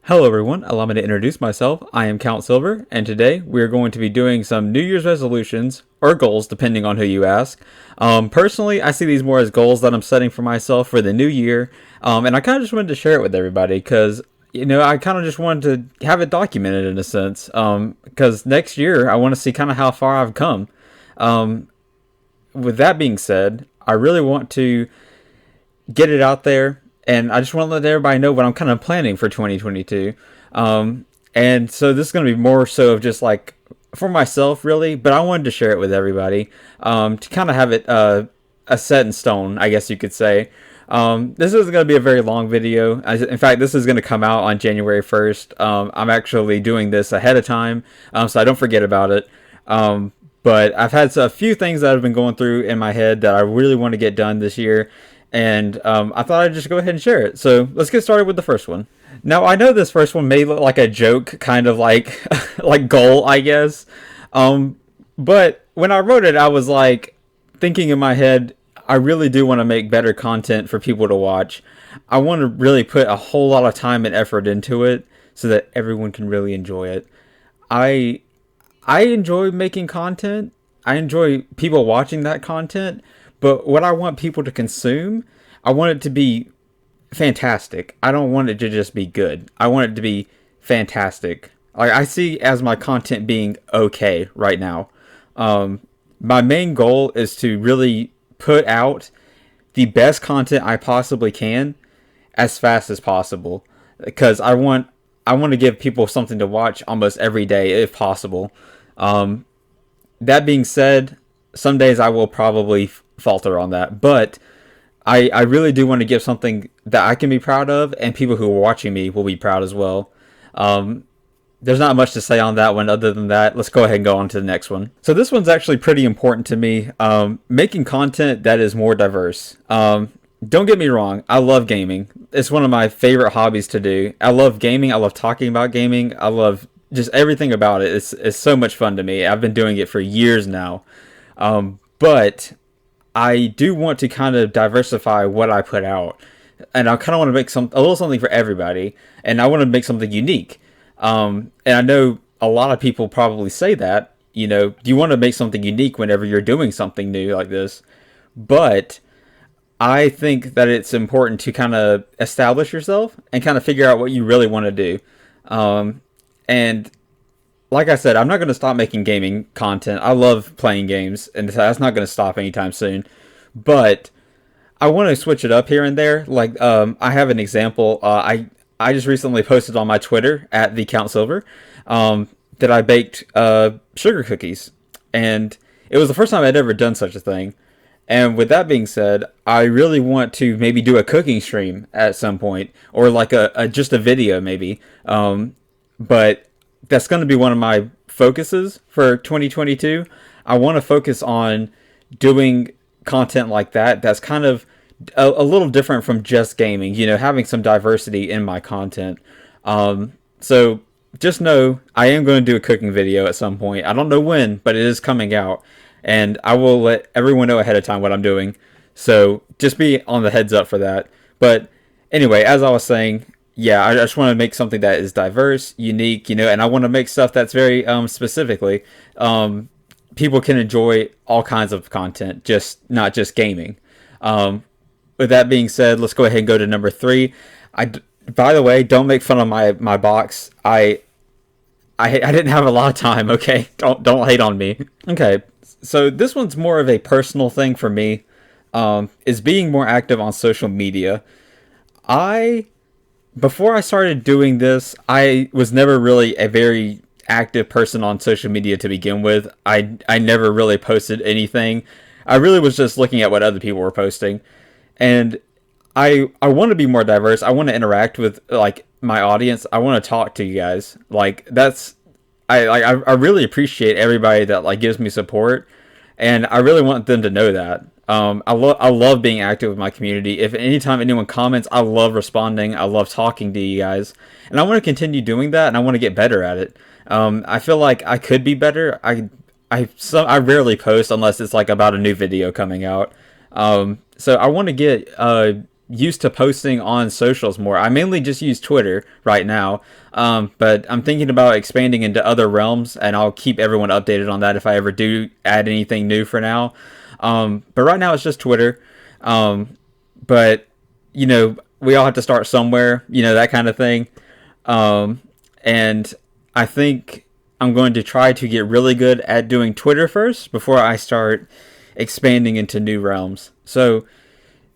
Hello everyone, allow me to introduce myself. I am Count Silver, and today we are going to be doing some New Year's resolutions, or goals, depending on who you ask. Personally, I see these more as goals that I'm setting for myself for the new year, and I kind of just wanted to share it with everybody, because, I kind of just wanted to have it documented in a sense, because next year I want to see kind of how far I've come. Um, with that being said, I really want to get it out there, and I just want to let everybody know what I'm kind of planning for 2022. And so this is going to be more so of just like for myself, really, but I wanted to share it with everybody, to kind of have it a set in stone, I guess you could say. This is going to be a very long video. In fact, this is going to come out on January 1st. I'm actually doing this ahead of time, so I don't forget about it. But I've had a few things that I've been going through in my head that I really want to get done this year. And I thought I'd just go ahead and share it. So let's get started with the first one. Now, I know this first one may look like a joke, kind of like like goal, I guess. But when I wrote it, I was like thinking in my head, I really do want to make better content for people to watch. I want to really put a whole lot of time and effort into it so that everyone can really enjoy it. I I enjoy making content. I enjoy people watching that content. But what I want people to consume, I want it to be fantastic. I don't want it to just be good. I want it to be fantastic. Like I see as my content being okay right now. My main goal is to really put out the best content I possibly can as fast as possible, because I want to give people something to watch almost every day if possible. Um, that being said, some days I will probably falter on that, but I really do want to give something that I can be proud of, and people who are watching me will be proud as well. Um, there's not much to say on that one other than that. Let's go ahead and go on to the next one. So this one's actually pretty important to me. Making content that is more diverse. Don't get me wrong, I love gaming. It's one of my favorite hobbies to do. I love gaming. I love talking about gaming. I love just everything about it. It's so much fun to me. I've been doing it for years now. But I do want to kind of diversify what I put out, and I kind of want to make a little something for everybody, and I want to make something unique. And I know a lot of people probably say that, you want to make something unique whenever you're doing something new like this, but I think that it's important to kind of establish yourself and kind of figure out what you really want to do. And like I said, I'm not going to stop making gaming content. I love playing games, and that's not going to stop anytime soon. But I want to switch it up here and there. Like, I have an example. I just recently posted on my Twitter at the Count Silver, that I baked sugar cookies, and it was the first time I'd ever done such a thing. And with that being said, I really want to maybe do a cooking stream at some point, or like a just a video maybe. But that's going to be one of my focuses for 2022. I want to focus on doing content like that. That's kind of a little different from just gaming. Having some diversity in my content. So just know I am going to do a cooking video at some point. I don't know when, but it is coming out. And I will let everyone know ahead of time what I'm doing. So just be on the heads up for that. But anyway, as I was saying, yeah, I just want to make something that is diverse, unique, and I want to make stuff that's very specifically, people can enjoy all kinds of content, just not just gaming. With that being said, let's go ahead and go to number 3. By the way, don't make fun of my box. I didn't have a lot of time. Okay, don't hate on me. Okay. So this one's more of a personal thing for me, is being more active on social media. Before I started doing this, I was never really a very active person on social media to begin with. I never really posted anything. I really was just looking at what other people were posting. And I want to be more diverse. I want to interact with like my audience. I want to talk to you guys. Like that's I really appreciate everybody that like gives me support, and I really want them to know that. I love being active with my community. If anytime anyone comments, I love responding. I love talking to you guys, and I want to continue doing that, and I want to get better at it. I feel like I could be better. I rarely post unless it's like about a new video coming out. So I want to get used to posting on socials more. I mainly just use Twitter right now, but I'm thinking about expanding into other realms, and I'll keep everyone updated on that if I ever do add anything new for now. But right now it's just Twitter. But we all have to start somewhere, that kind of thing. And I think I'm going to try to get really good at doing Twitter first before I start expanding into new realms. So,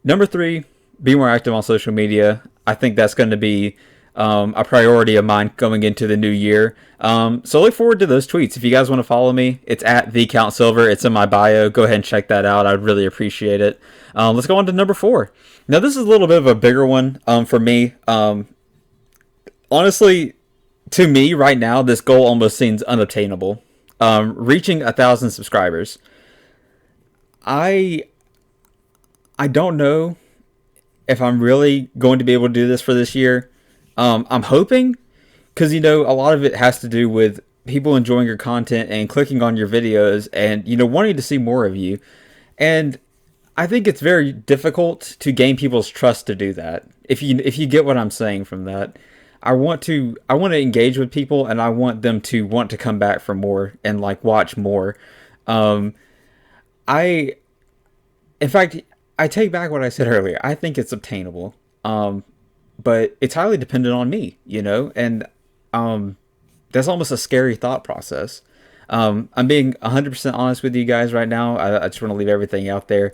number 3, be more active on social media. I think that's going to be a priority of mine going into the new year. So look forward to those tweets. If you guys want to follow me, it's at @TheCountSilver. It's in my bio. Go ahead and check that out. I'd really appreciate it. Let's go on to number 4. Now, this is a little bit of a bigger one for me. Honestly, to me right now, this goal almost seems unobtainable. Reaching 1,000 subscribers. I don't know if I'm really going to be able to do this for this year. I'm hoping, because a lot of it has to do with people enjoying your content and clicking on your videos and wanting to see more of you. And I think it's very difficult to gain people's trust to do that. If you get what I'm saying from that. I want to engage with people, and I want them to want to come back for more and watch more. In fact, I take back what I said earlier. I think it's obtainable. But it's highly dependent on me, and that's almost a scary thought process. I'm being 100% honest with you guys right now. I just want to leave everything out there.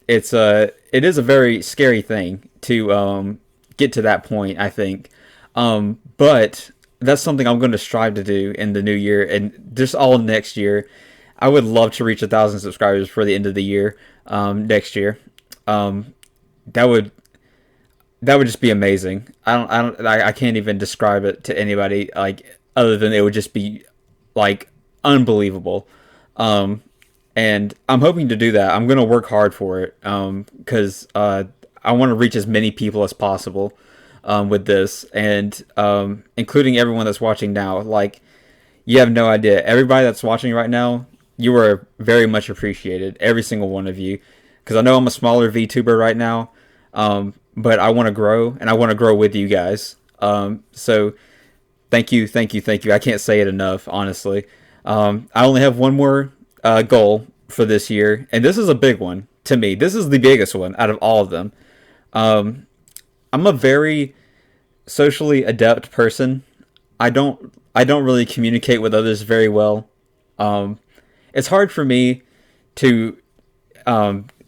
It is a very scary thing to get to that point, I think. But that's something I'm going to strive to do in the new year and just all next year. I would love to reach 1,000 subscribers before the end of the year, next year. That would just be amazing. I can't even describe it to anybody other than it would just be unbelievable. And I'm hoping to do that. I'm going to work hard for it. Cause, I want to reach as many people as possible, with this, and, including everyone that's watching now. You have no idea. Everybody that's watching right now, you are very much appreciated. Every single one of you. Cause I know I'm a smaller VTuber right now. But I want to grow, and I want to grow with you guys. So thank you. I can't say it enough, honestly. I only have one more goal for this year, and this is a big one to me. This is the biggest one out of all of them. I'm a very socially adept person. I don't really communicate with others very well. It's hard for me to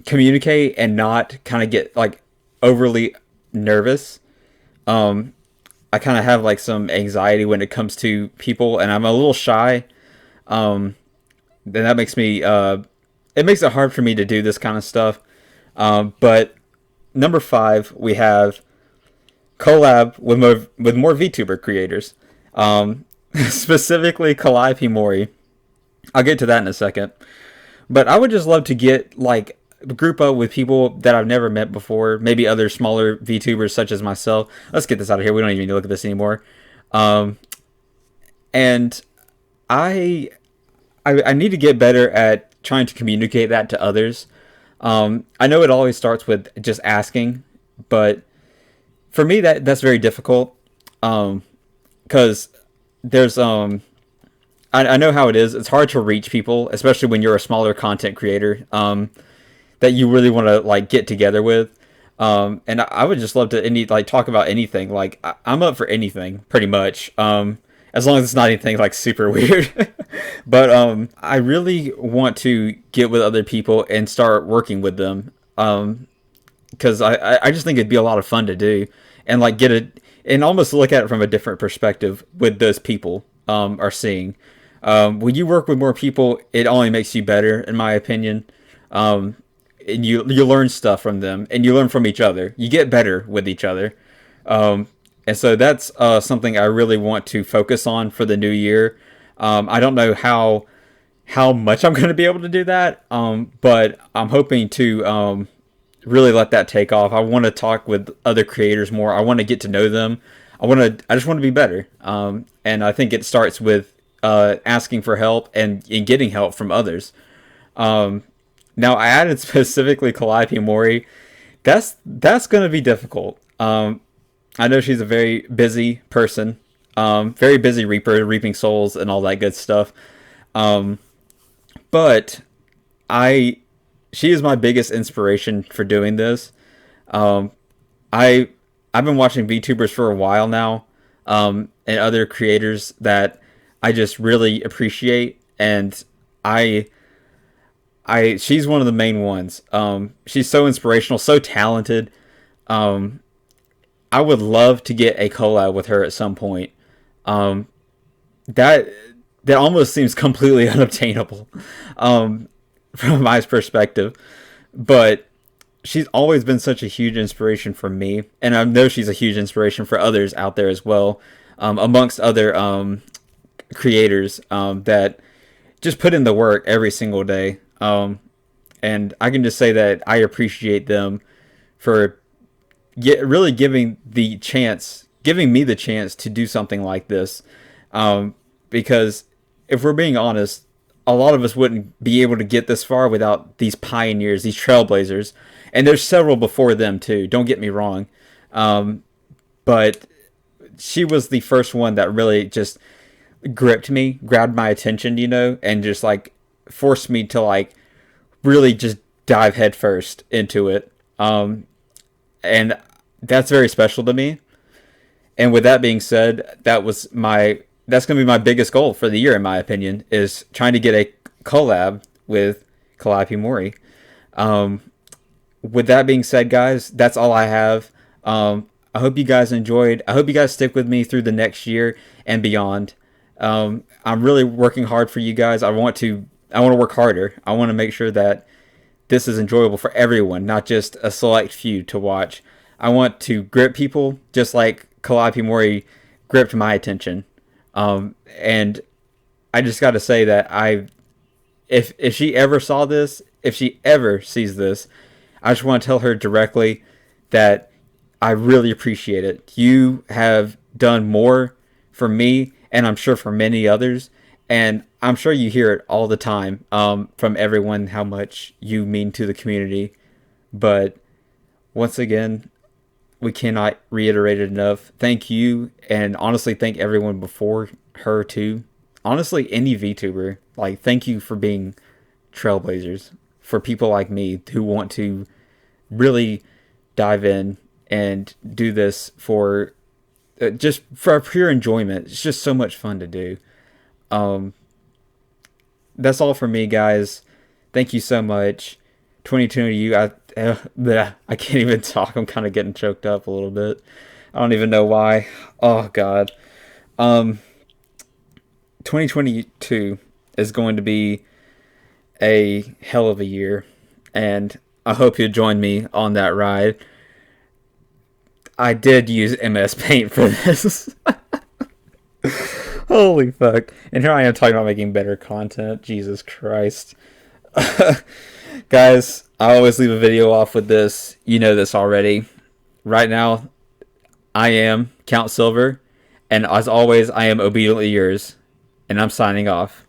communicate and not kind of get overly nervous. I kind of have some anxiety when it comes to people, and I'm a little shy. Then that makes me it makes it hard for me to do this kind of stuff. But number 5, we have collab with more VTuber creators. Specifically Calliope Mori. I'll get to that in a second. But I would just love to get group up with people that I've never met before, maybe other smaller VTubers such as myself. Let's get this out of here. We don't even need to look at this anymore. And I need to get better at trying to communicate that to others. I know it always starts with just asking, but for me that's very difficult. Because there's I know how it is. It's hard to reach people, especially when you're a smaller content creator. That you really want to get together with, and I would just love to talk about anything. I'm up for anything pretty much, as long as it's not anything super weird. But I really want to get with other people and start working with them, because I just think it'd be a lot of fun to do, and get it and almost look at it from a different perspective with those people are seeing. When you work with more people, it only makes you better, in my opinion. And you learn stuff from them, and you learn from each other. You get better with each other. And so that's something I really want to focus on for the new year. I don't know how much I'm going to be able to do that, but I'm hoping to really let that take off. I want to talk with other creators more. I want to get to know them. I just want to be better. And I think it starts with asking for help and getting help from others. Now, I added specifically Calliope Mori That's gonna be difficult. I know she's a very busy person, very busy reaper, reaping souls and all that good stuff. Um, but I, she is my biggest inspiration for doing this. Um, I I've been watching VTubers for a while now, and other creators that I just really appreciate, and I she's one of the main ones. She's so inspirational, so talented. Um, I would love to get a collab with her at some point. Um, that that almost seems completely unobtainable, um, from my perspective. But she's always been such a huge inspiration for me, and I know she's a huge inspiration for others out there as well, amongst other creators that just put in the work every single day. And I can just say that I appreciate them for really giving me the chance to do something like this. Because if we're being honest, a lot of us wouldn't be able to get this far without these pioneers, these trailblazers, and there's several before them too. Don't get me wrong, but she was the first one that really just grabbed my attention, and just like forced me to like really just dive headfirst into it. And that's very special to me. And with that being said, that's going to be my biggest goal for the year, in my opinion, is trying to get a collab with Calliope Mori. With that being said, guys, that's all I have. I hope you guys enjoyed. I hope you guys stick with me through the next year and beyond. I'm really working hard for you guys. I want to work harder. I want to make sure that this is enjoyable for everyone, not just a select few to watch. I want to grip people just like Calliope Mori gripped my attention. And I just got to say that if she ever saw this, if she ever sees this, I just want to tell her directly that I really appreciate it. You have done more for me, and I'm sure for many others, and I'm sure you hear it all the time, from everyone, how much you mean to the community. But once again, we cannot reiterate it enough. Thank you, and honestly, thank everyone before her too. Honestly, any VTuber, like, thank you for being trailblazers for people like me who want to really dive in and do this for just for pure enjoyment. It's just so much fun to do. That's all for me, guys. Thank you so much. 22 to you. I can't even talk. I'm kind of getting choked up a little bit. I don't even know why. Oh God. 2022 is going to be a hell of a year, and I hope you'll join me on that ride. I did use MS Paint for this. Holy fuck. And here I am talking about making better content. Jesus Christ. Guys, I always leave a video off with this. You know this already. Right now, I am Count Silver, and as always, I am obediently yours, and I'm signing off.